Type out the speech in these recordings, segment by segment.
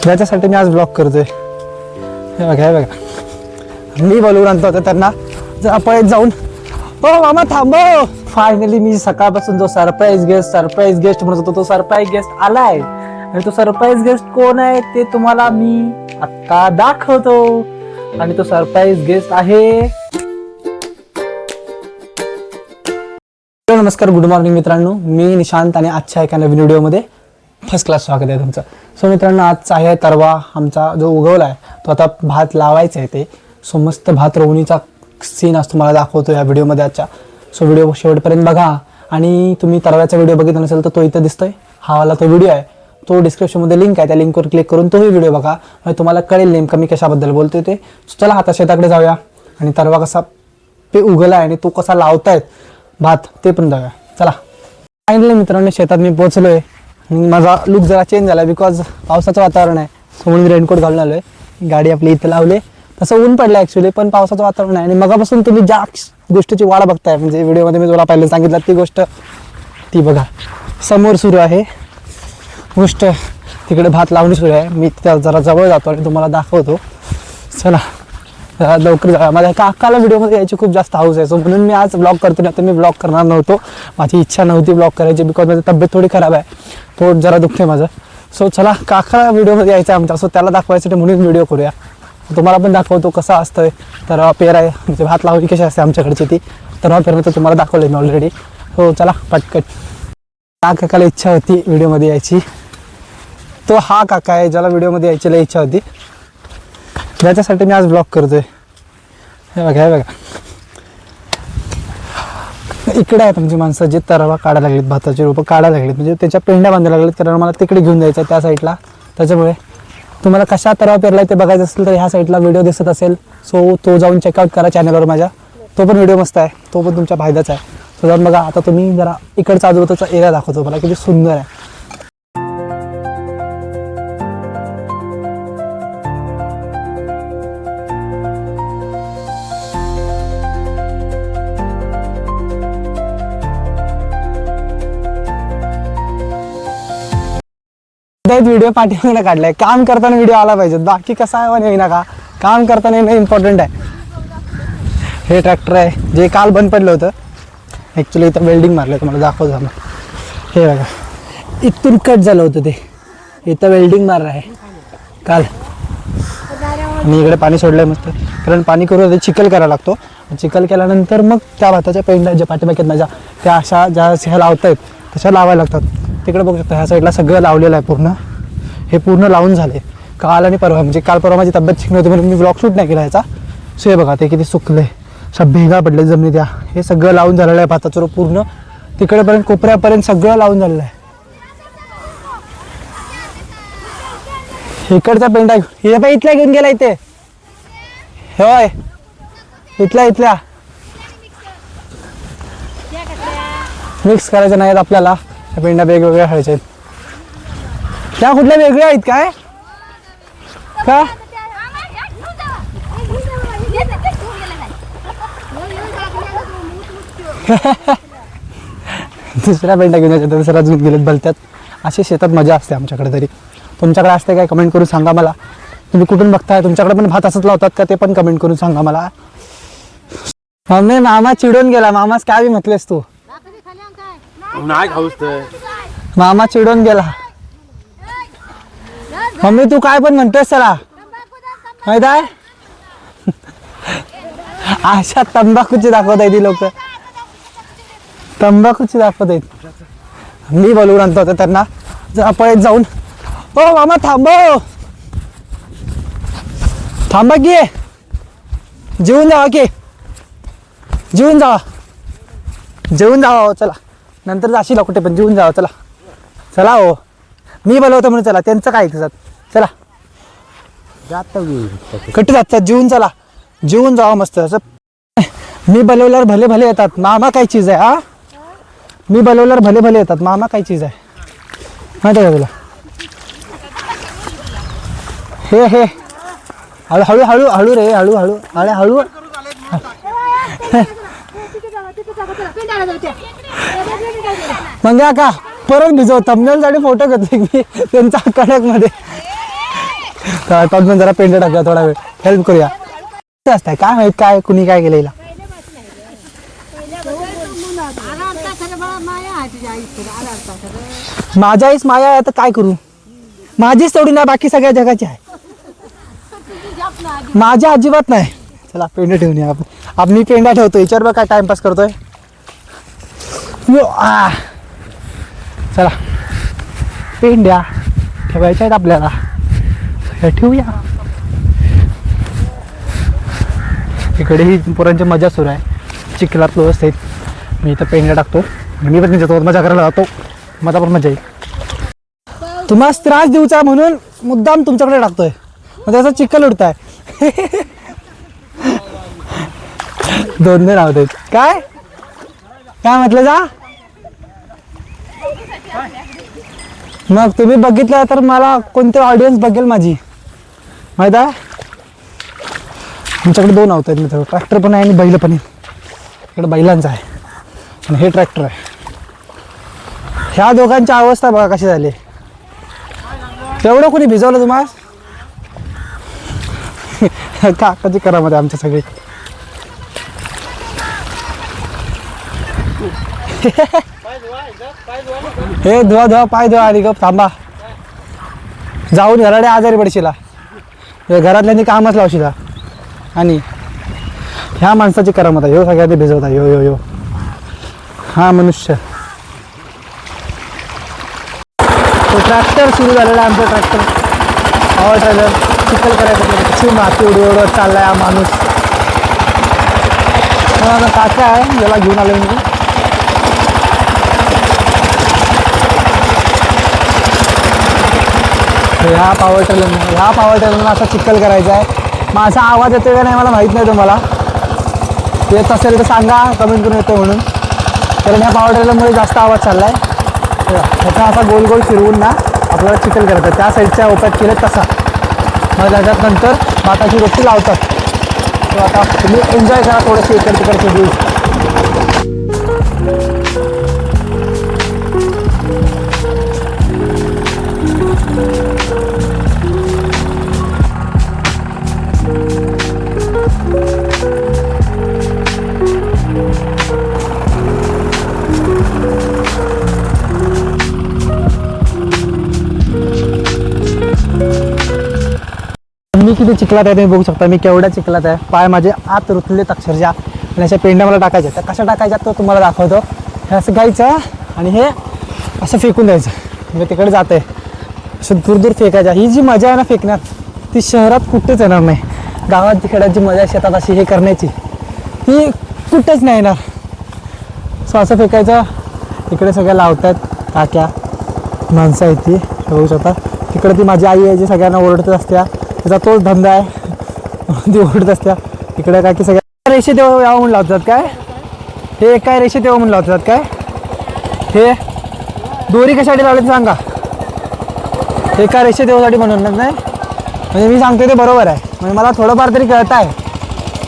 ज्याच्यासाठी मी आज ब्लॉग करतोय. हे बघा हे बघा, मी बोलवून आणतो आता त्यांना जरा पळत जाऊन. हो मामा थांबव. फायनली मी सकाळपासून जो सरप्राईज गेस्ट म्हणत होतो तो सरप्राईज गेस्ट आलाय. आणि तो सरप्राईज गेस्ट कोण आहे ते तुम्हाला मी आता दाखवतो. आणि तो सरप्राईज गेस्ट आहे. नमस्कार, गुड मॉर्निंग मित्रांनो, मी निशांत आणि आजच्या एका नवीन व्हिडिओमध्ये फर्स्ट क्लास स्वागत आहे तुमचं. सो मित्रांनो, आजचा आहे तरवा आमचा जो उगवला आहे तो आता भात लावायचा आहे. ते सो मस्त भात रोवणीचा सीन आज तुम्हाला दाखवतो या व्हिडिओमध्ये आजच्या. सो व्हिडिओ शेवटपर्यंत बघा. आणि तुम्ही तरव्याचा व्हिडिओ बघितला नसेल तर तो इथं दिसतोय, हा वाला तो व्हिडिओ आहे. तो डिस्क्रिप्शनमध्ये लिंक आहे, त्या लिंकवर क्लिक करून तोही व्हिडिओ बघा. आणि तुम्हाला कळेल नेमकं मी कशाबद्दल बोलतोय ते. सो चला आता शेताकडे जाऊया आणि तरवा कसा ते उगवला आहे आणि तो कसा लावतायत भात ते पण जाऊया. चला. फायनली मित्रांनो शेतात मी पोहोचलोय. माझा लुक जरा चेंज झाला बिकॉज पावसाचं वातावरण आहे. सो म्हणून रेनकोट घालून आलोय. गाडी आपली इथं लावले. तसं ऊन पडलं ॲक्च्युली, पण पावसाचं वातावरण आहे. आणि मगापासून तुम्ही ज्या गोष्टीची वाट बघताय, म्हणजे व्हिडिओमध्ये मी तुला पहिलं सांगितलं ती गोष्ट, ती बघा समोर सुरू आहे गोष्ट. तिकडे भात लावणी सुरू आहे. मी त्या जरा जवळ जातो आणि तुम्हाला दाखवतो. चला लवकर जाऊया. माझ्या काकाला व्हिडिओमध्ये यायची खूप जास्त हाऊस आहे. सो म्हणून मी आज ब्लॉग करतो. नाही तर मी ब्लॉग करणार नव्हतो. माझी इच्छा नव्हती ब्लॉग करायची बिकॉज माझी तब्येत थोडी खराब आहे, पोट जरा दुखते माझं. सो चला, काकाला व्हिडिओमध्ये यायचं आहे आमच्या. सो त्याला दाखवायसाठी म्हणून व्हिडिओ करूया. तुम्हाला पण दाखवतो कसा असतोय तरवा पेराय, म्हणजे भात लावणी कशी असते आमच्याकडची ती. तरवा पेरणं तर तुम्हाला दाखवलं मी ऑलरेडी. हो चला पटकन. हा काकाला इच्छा होती व्हिडिओमध्ये यायची. तो हा काका आहे ज्याला व्हिडिओमध्ये यायची लई इच्छा होती, ज्याच्यासाठी मी आज ब्लॉग करतोय. हे बघा हे बघा, इकडे आहेत आमची माणसं जे तरवा काढायला लागलीत, भाताची रोपं काढायला लागलीत, म्हणजे त्याच्या पेंड्या बांधायला लागलीत. कारण मला तिकडे घेऊन जायचं त्या साईडला. त्याच्यामुळे तुम्हाला कशा तरवा पेरलाय ते बघायचं असेल तर ह्या साईडला व्हिडिओ दिसत असेल. सो तो जाऊन चेकआउट करा चॅनलवर माझ्या. तो पण व्हिडिओ मस्त आहे, तो पण तुमच्या फायद्याचा आहे. तो जाऊन बघा. आता तुम्ही जरा इकडचा आजूबाजूचा एरिया दाखवतो मला, किती सुंदर आहे. व्हिडिओ पाठीमागे काढलाय. काम करताना व्हिडिओ आला पाहिजे, बाकी कसा आहे नाही ना का, काम करताना येणं इम्पॉर्टंट आहे. हे ट्रॅक्टर आहे जे काल बंद पडलं होतं. ॲक्च्युली इथं वेल्डिंग मारलं, तुम्हाला दाखवतो आम्ही. हे बघा इथून कट झालं होतं ते, इथं वेल्डिंग मारलं आहे काल. आणि इकडे पाणी सोडलंय मस्त, कारण पाणी करून चिखल करायला लागतो. चिखल केल्यानंतर मग त्या भाताच्या पेंड्या ज्या पाठीमागे माझ्या त्या अशा ज्या ह्या लावता आहेत तशा लावायला लागतात. तिकडे बघू शकता ह्या साईडला सगळं लावलेलं आहे पूर्ण. हे पूर्ण लावून झाले काल आणि परवा, म्हणजे काल परवा माझी तब्येत ठीक नव्हती म्हणून मी ब्लॉग शूट नाही केला याचा. सो हे बघा ते किती सुकले, अशा भेगा पडले जमिनीत. त्या हे सगळं लावून झालेलं आहे भाताचं रोप पूर्ण तिकडेपर्यंत कोपऱ्यापर्यंत सगळं लावून झालेलं आहे. इकडचा पेंडा हे पण इथल्या घेऊन गेला इथे. होय इथल्या मिक्स करायचं नाहीत आपल्याला. त्या पेंड्या वेगवेगळ्या खायच्या आहेत. त्या कुठल्या वेगळ्या आहेत काय का? दुसऱ्या पेंड्या घेऊन यायच्या, दुसऱ्या घेऊन गेलेत भलत्यात. अशी शेतात मजा असते आमच्याकडे. तरी तुमच्याकडे असते काय कमेंट करून सांगा मला. तुम्ही कुठून बघताय, तुमच्याकडे पण भात असंच लावतात का ते पण कमेंट करून सांगा मला. मम्मी मामा चिडून गेला. मामाच काय बी म्हटलेस तू, नाही खाऊस तर मामा चिडून गेला. मम्मी तू काय पण म्हणतोस चला माहित आहे. अशा तंबाखूची दाखवत आहे ती लोक, तंबाखूची दाखवत आहेत. मी बोलवून आणतो होतं त्यांना जरा पळत जाऊन. हो मामा थांबव, थांबा की, जेवून जावा की, जेवून जावा. हो चला, नंतर जाशील कुठे पण, जेवून जावा. चला चला हो, मी बोलवतो म्हणून चला. त्यांचं काय त्याच्यात, चला कट जातात. जेवून जेवून जावा मस्त असं. मी बोलवल्यावर भले भले येतात. मामा काय चीज आहे हा, मी बोलवल्यावर भले भले येतात. मामा काय चीज आहे माहिती आहे का तुला. हे हळू हळू हळू रे, हळू हळू अरे हळू. मग का परत भिजव थंबनेल साठी फोटो घेतोय मी त्यांचा कडक मध्ये. पण जरा पेंट टाकूया थोडा वेळ हेल्प करूया असतंय काय माहित काय कुणी काय केलं हिला. माझ्या आईच माया आहे आता काय करू माझीच तेवढी नाही बाकी सगळ्या जगाची आहे माझ्या अजिबात नाही. चला पेंडा ठेवून या आपण मी पेंडा ठेवतो याच्यावर बघ काय टाइमपास करतोय. चला पेंड्या ठेवायच्या आहेत आपल्याला हे ठेवूया. इकडे ही पोरांची मजा सुरू आहे चिखलात व्यवस्थित. मी इथं पेंड्या टाकतो मी पण त्याच्यात मजा करायला जातो मला पण मजा येईल. तुम्हाला त्रास देऊचा म्हणून मुद्दाम तुमच्याकडे टाकतोय मग त्याचा चिखल उडताय. दोन राहत आहेत काय काय म्हटलं जा. मग तुम्ही बघितलं तर मला कोणते ऑडियन्स बघेल माझी माहित आहे. आमच्याकडे दोन आवत आहेत मित्र ट्रॅक्टर पण आहे आणि बैल पण आहे. इकडे बैलांचा आहे आणि हे ट्रॅक्टर आहे. ह्या दोघांची अवस्था बघा कशी झाली. एवढं कोणी भिजवलं तुम्हाला काकाची करामध्ये आमच्या सगळे. हे धुवा धुवा पाय धुवा आणि गप थांबा जाऊन घराडे आजारी पडशीला घरातल्यांनी कामच लावशीला. आणि ह्या माणसाची करामत आहे ह्यो सगळ्यांनी भिजवता यो यो यो हा मनुष्य. तो ट्रॅक्टर सुरू झालेला आहे आमचं ट्रॅक्टर पॉवर ट्रेलर चिखल करायचं कशी माती उडवत चाललाय हा माणूस. काका आहे याला घेऊन आलोय मी. ह्या पॉवर टेलरला असा चिखल करायचा आहे. माझा आवाज येतोय का नाही मला माहीत नाही तुम्हाला येत असेल तर सांगा कमेंट करून येतो म्हणून कारण ह्या पॉवर टेलरमुळे जास्त आवाज चालला आहे. ह्याचा असा गोल गोल फिरवून ना आपल्याला चिखल करायचं त्या साईडच्या ओप्यात केलं तसा मग त्याच्यात नंतर भाताची रोटी लावतात. तर आता तुम्ही एन्जॉय करा थोडंसं इकडे तिकडचे व्ह्यूज. मी किती चिखलात आहे तुम्ही बघू शकता मी केवढ्या चिखलात आहे. पाय माझे आत रुतलेत अक्षरशः आणि अशा पेंड्या मला टाकायच्या तर कशा टाकायच्या तो तुम्हाला दाखवतो. हे असं घ्यायचं आणि हे असं फेकून द्यायचं म्हणजे तिकडे जात आहे असं दूर दूर फेकायच्या. ही जी मजा आहे ना फेकण्यात ती शहरात कुठेच येणार नाही. गावात खेळाची मजा शेतात अशी हे करण्याची ती कुठेच नाही येणार. सो असं फेकायचं. इकडे सगळ्या लावतात काक्या माणसं आहेत ती बघू शकता. तिकडे ती माझी आई आहे जी सगळ्यांना ओरडत असत्या त्याचा तोच धंदा आहे ती ओरडत असत्या. इकडे काय की सगळ्या रेषे देव यावं म्हणून लावतात काय हे काय रेषे देव म्हणून लावतात काय हे दोरी कशासाठी लावली सांगा. एका रेषे देवासाठी म्हणून नाही म्हणजे मी सांगतो ते बरोबर आहे म्हणजे मला थोडंफार तरी कळत आहे.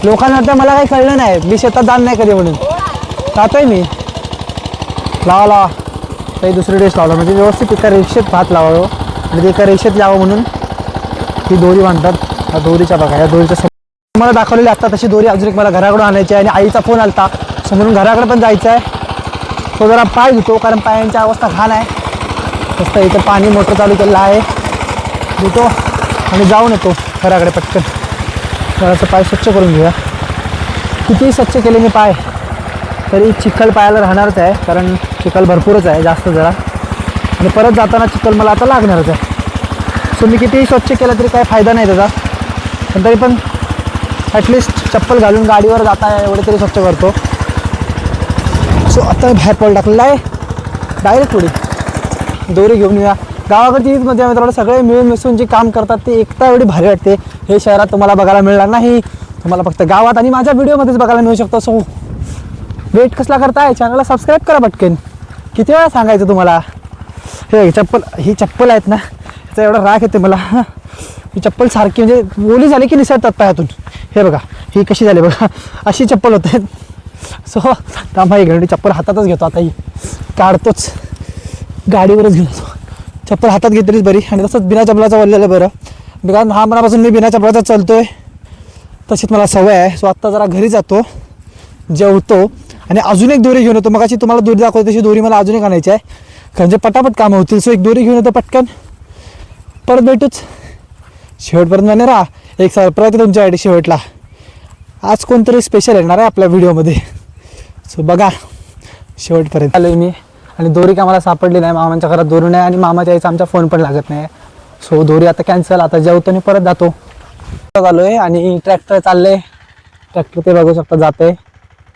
लोकांना तर मला काही कळलं नाही मी शेतात जाण नाही कधी म्हणून जातोय मी लावा काही दुसरी डेस लावला म्हणजे व्यवस्थित एका रेषेत भात लावावं आणि ते एका रेषेत यावं म्हणून ही दोरी बांधतात. ह्या दोरीच्या बघा या दोरीच्या मला दाखवलेली आता तशी दोरी अजून एक मला घराकडून आणायची आहे आणि आईचा फोन आलता सो म्हणून घराकडे पण जायचं आहे. तो जरा पाय धुतो कारण पायांची अवस्था घाण आहे. मस्त इथं पाणी मोटर चालू केलेलं आहे धुतो आणि जाऊन येतो घराकडे पटकन. घराचं पाय स्वच्छ करून घेऊया. किती स्वच्छ केले मी पाय तरी चिखल पायाला राहणारच आहे कारण चिखल भरपूरच आहे जास्त जरा आणि परत जाताना चिखल मला आता लागणारच आहे. सो मी कितीही स्वच्छ केलं तरी काही फायदा नाही त्याचा पण तरी पण ॲटलिस्ट चप्पल घालून गाडीवर जाता एवढे तरी स्वच्छ करतो. सो आता बाहेर पडलं टाकलेलं आहे डायरेक्ट पुढे दोरी घेऊन येऊया. गावाकडची हीच मजा मित्रांनो सगळे मिळून मिसळून जे काम करतात ते एकता एवढी भारी वाटते. हे शहरात तुम्हाला बघायला मिळणार नाही तुम्हाला फक्त गावात आणि माझ्या व्हिडिओमध्येच बघायला मिळू शकतो. सो वेट कसला करताय चॅनलला सबस्क्राईब करा पटकन. किती वेळा सांगायचं तुम्हाला. हे चप्पल ही चप्पल आहेत ना त्याचा एवढा राग येते मला. ही चप्पल सारखी म्हणजे ओली झाली की निसरतात पायातून. हे बघा ही कशी झाली बघा अशी चप्पल होते. सो थांबा ही घंटी चप्पल हातातच घेतो आता ही काढतोच गाडीवरच घेऊन येतो. चप्पल हातात घेतलीच बरी आणि तसंच बिना चपलाचं वळलेलं बरं बिकॉज लहानपणापासून मी बिना चपलाचा चालतोय, तशीच मला सवय आहे. सो आत्ता जरा घरी जातो, जेवतो आणि अजून एक दोरी घेऊन येतो. मग अशी तुम्हाला दोरी दाखवतो तशी दोरी मला अजून एक आणायची आहे, म्हणजे पटापट कामं होतील. सो एक दोरी घेऊन येतो पटकन, परत भेटूच शेवटपर्यंत. म्हणे राहा, एक सरप्राईज तुमच्यासाठी शेवटला. आज कोणतरी स्पेशल येणार आहे आपल्या व्हिडिओमध्ये, सो बघा शेवटपर्यंत. आलो मी आणि दोरी का मला सापडली नाही. मामांच्या घरात दोरी नाही आणि मामाच्या आईचा आमचा फोन पण लागत नाही. सो दोरी आता कॅन्सल. आता जेवतो आणि परत जातो. आलो आहे आणि ट्रॅक्टर चालले, ट्रॅक्टर ते बघू शकता जाते.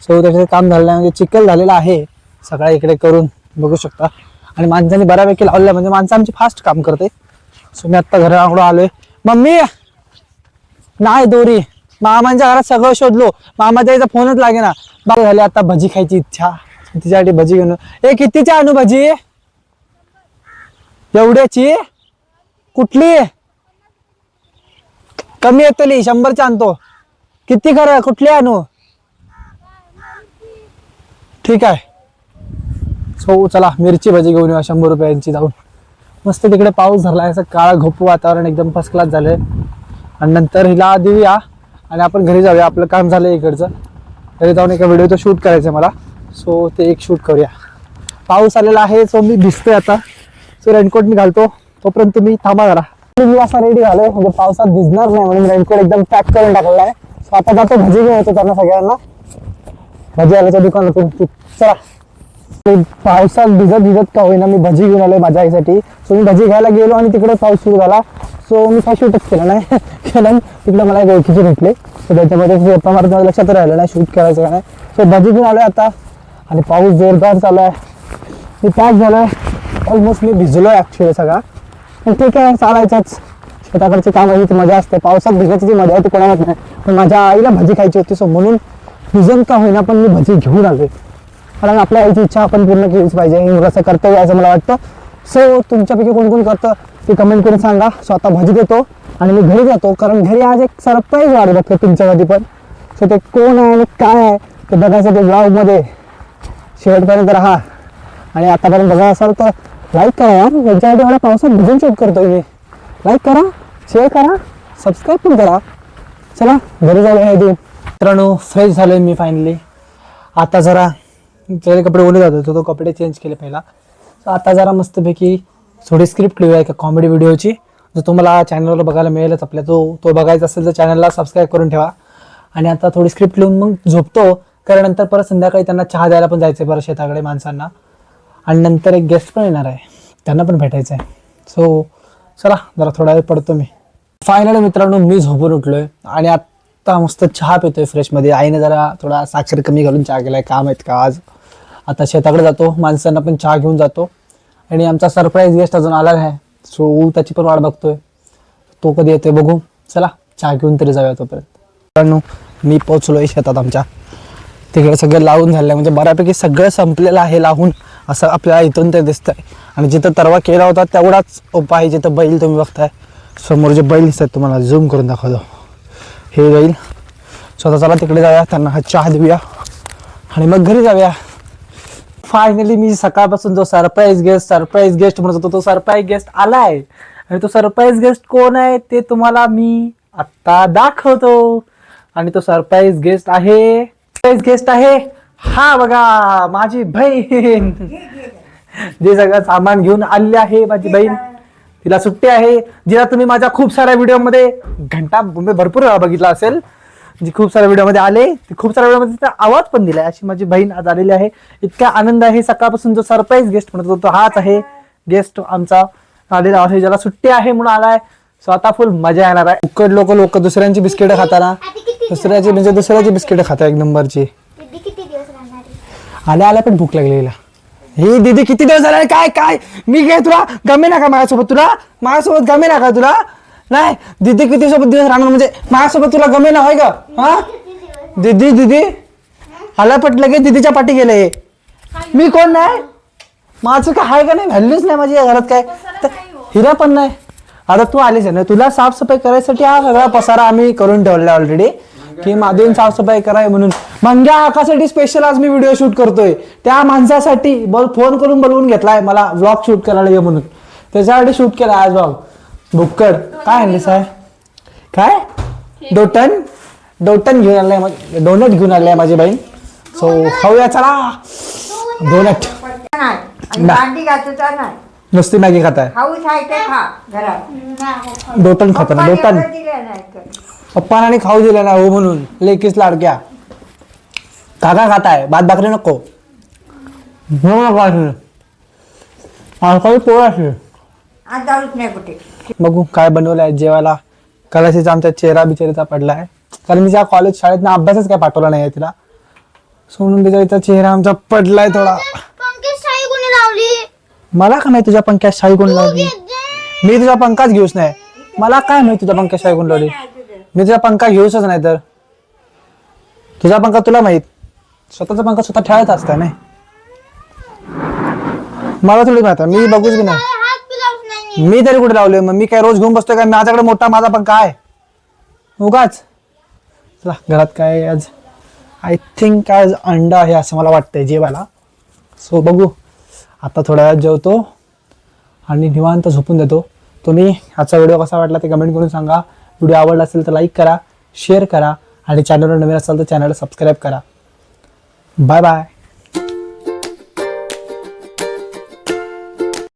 सो त्याचं काम झालं आहे, म्हणजे चिखल झालेला आहे सगळ्या इकडे करून बघू शकता. आणि माणसांनी बऱ्यापैकी लावलं, म्हणजे माणसं आमची फास्ट काम करते. सो मी आत्ता घराकडं आलो आहे. मम्मी नाही दोरी, मामांच्या घरात सगळं शोधलो, मामाच्या आईचा फोनच लागे ना. बाबा झाले आता भजी खायची इच्छा, तिच्यासाठी भजी घेऊन. कितीची आणू भजी? एवढ्याची? कुठली? कमी येतली 100ची आणतो. किती खरं, कुठली आणू? ठीक आहे. सो चला मिरची भजी घेऊन येऊ 100 रुपयांची जाऊन. मस्त तिकडे पाऊस झालाय, असं काळा घोपू वातावरण एकदम फर्स्ट क्लास झालंय. आणि नंतर हिला देऊया आणि आपण घरी जाऊया. आपलं काम झालं इकडचं, घरी जाऊन एका व्हिडिओचं शूट करायचं मला. सो ते एक शूट करूया. पाऊस आलेला आहे, सो मी भिजतोय आता. सो रेनकोट मी घालतो, तोपर्यंत तुम्ही थांबा जरा. मी असा रेडी झालोय, म्हणजे पावसात भिजणार नाही म्हणून रेनकोट एकदम पॅक करून टाकलेला आहे. सो आता जातो भजी घेऊन येतो त्यांना सगळ्यांना, भजी आल्याच्या दुकानातून. चला, पावसात भिजत का होईना मी भजी घेऊन आलोय माझ्या आईसाठी. सो मी भजी घ्यायला गेलो आणि तिकडे पाऊस सुरू झाला. सो मी काय शूटच केलं नाही केलं. तिकडे मला एक ओळखीचे भेटले, सो त्याच्यामध्ये गप्पा मारत माझ्या लक्षात राहिलं नाही शूट करायचं का नाही. सो भजी घेऊन आलोय आता आणि पाऊस जोरदार चालू आहे. मी पॅक झालोय, ऑलमोस्ट मी भिजलोय ॲक्च्युअली सगळा. पण ठीक आहे, चालायचंच. शेताकडची कामं हीच मजा असते. पावसात भिजायची जी मजा आहे ती कोणालाच नाही, पण माझ्या आईला भजी खायची होती. सो म्हणून भिजन का होईना पण मी भजी घेऊन आलोय, कारण आपल्या आईची इच्छा आपण पूर्ण केलीच पाहिजे, हे मुलाचं कर्तव्य असं मला वाटतं. सो तुमच्यापैकी कोण कोण करतं ते कमेंट करून सांगा. सो आता भजी देतो आणि मी घरी जातो, कारण घरी आज एक सरप्राईज वाढ बघतो तुमच्यासाठी पण. सो ते कोण आहे आणि काय आहे ते बघायचं ते ब्लॉगमध्ये शेवटपर्यंत राहा. आणि आतापर्यंत बघा असाल तर लाईक करा यार, यांच्यासाठी मला पावसात भिजून शूट करतोय मी. लाईक करा, शेअर करा, सबस्क्राईब पण करा. चला घरी जाऊया. मित्रांनो फ्रेश झालोय मी फायनली. आता जरा कपडे ओले जात होते, तो कपडे चेंज केले पहिला. आता जरा मस्तपैकी थोडी स्क्रिप्ट लिहूया एका कॉमेडी व्हिडिओची, जो तुम्हाला चॅनलवर बघायला मिळेलच आपल्या. तो बघायचा असेल तर चॅनलला सबस्क्राईब करून ठेवा. आणि आता थोडी स्क्रिप्ट लिहून मग झोपतो, कारण नंतर परत संध्याकाळी त्यांना चहा द्यायला पण जायचं आहे परत शेताकडे माणसांना. आणि नंतर एक गेस्ट पण येणार आहे, त्यांना पण भेटायचं आहे. सो चला जरा थोडा वेळ पडतो मी. फायनली मित्रांनो मी झोपून उठलोय आणि आत्ता मस्त चहा पितोय फ्रेशमध्ये. आईने जरा थोडा साखर कमी घालून चहा केलाय, काम आहेत का आज. आता शेताकडे जातो, माणसांना पण चहा घेऊन जातो. आणि आमचा सरप्राईज गेस्ट अजून आला आहे, सो त्याची पण वाट बघतोय, तो कधी येतोय बघू. चला चहा घेऊन तरी जाऊया तोपर्यंत. मित्रांनो मी पोचलोय शेतात आमच्या. तिकडे सगळं लावून झालं आहे, म्हणजे बऱ्यापैकी सगळं संपलेलं आहे लावून, असं आपल्याला इथून ते दिसतंय. आणि जिथं तरवा केला होता तेवढाच ओपा आहे, जिथं बैल तुम्ही बघताय समोर जे बैल दिसतात, तुम्हाला झूम करून दाखवतो, हे बैल. स्वतः चला तिकडे जाऊया, त्यांना हा चहा देऊया आणि मग घरी जाऊया. फायनली मी सकाळपासून जो सरप्राईज गेस्ट म्हणत होतो, तो सरप्राईज गेस्ट आलाय. आणि तो सरप्राईज गेस्ट कोण आहे ते तुम्हाला मी आत्ता दाखवतो. आणि तो सरप्राईज गेस्ट आहे हा बघा, माझी बहीण. जे सगळं सामान घेऊन आलेली आहे माझी बहीण. तिला सुट्टी आहे, जिला तुम्ही माझ्या खूप साऱ्या व्हिडिओमध्ये घंटा भरपूर वेळा बघितला असेल. जी खूप साऱ्या व्हिडिओमध्ये आले, खूप साऱ्या व्हिडिओमध्ये तिचा आवाज पण दिलाय. अशी माझी बहीण आज आलेली आहे. इतका आनंद आहे. सकाळपासून जो सरप्राईज गेस्ट म्हणत होतो हाच आहे गेस्ट आमचा आलेला आहे, ज्याला सुट्टी आहे म्हणून आलाय. सो आता फुल मजा येणार आहे. उकड लोक दुसऱ्यांची बिस्किटं खाताना, दुसऱ्याची बिस्किटं खाता एक नंबरची. आल्या पण भूक लागलेला. ही दीदी किती दिवस झाले, काय मी काय तुला गमे ना का माझ्यासोबत गमे ना का तुला? नाही दीदी किती सोबत दिवस राहणार, म्हणजे माझ्यासोबत तुला गमे ना होय का? हा दीदी आला पट लगेच दीदीच्या पाठी गेले. मी कोण नाही, माझं काय आहे का नाही, व्हॅल्यूच नाही माझी या घरात. काय हिरा पण नाही. आता तू आलीस आहे ना, तुला साफसफाई करायसाठी हा सगळा पसारा आम्ही करून ठेवला ऑलरेडी, की माधून साफसफाई कराय म्हणून. मंग्या आकासाठी स्पेशल आज मी व्हिडिओ शूट करतोय. त्या माणसासाठी फोन करून बोलवून घेतलाय मला व्लॉग शूट करायला ये म्हणून, त्याच्यासाठी शूट केला आज व्लॉग. बुक्कड काय आणले साहेब? काय डोटन घेऊन आणलाय, डोनट घेऊन आणलाय माझी बहीण. सो खाऊया चला डोनट. भांडी घासूचा नाही, नुसती मॅगी खाताय. खाऊच आहे ते खा घरात. डोटन खाता ना डोटन. एवढं दिलं नाही तर. पप्पाने खाऊ दिलं ना हो म्हणून लेकीस लाडक्या. काका खाताय भात भाकरी नको. पोळा आज जाऊच नाही कुठे. बघू काय बनवलंय जेवायला. कलाशीचा आमचा चेहरा बिचारीचा पडलाय, कारण मी ज्या कॉलेज शाळेत ना अभ्यासच काय पाठवला नाही तिला. सो म्हणून बिचारीचा चेहरा आमचा पडलाय थोडा. पंकज शाही कोणी लावली? मला काय माहिती तुझ्या पंख्यात शाही कोण लावली? मी तुझा पंखाच घेऊच नाही. मला काय माहिती तुझ्या पंख्यात शाही कोण लावली? मी तुझा पंखा घेऊच नाही तर तुझा पंखा तुला माहित. स्वतःचा पंखा स्वतः ठेवायचा असता नाही. मला थोडी माहिती, मी बघूच की नाही. हात पिलावच नाही. मी तरी कुठे लावले? मग मी काय रोज घेऊन बसतोय काय? माझ्याकडे मोठा माझा पंखा आहे उगाच. चला घरात काय आज आय थिंक आज अंडा आहे असं मला वाटतंय जेवायला. सो बघू आता थोड्या वेळात जेवतो आणि निवांत झोपून देतो. तुम्ही आजचा व्हिडिओ कसा वाटला ते कमेंट करून सांगा. व्हिडिओ आवडला असेल तर लाईक करा, शेअर करा आणि चॅनलवर नवीन असाल तर चॅनलला सबस्क्राईब करा. Bye bye.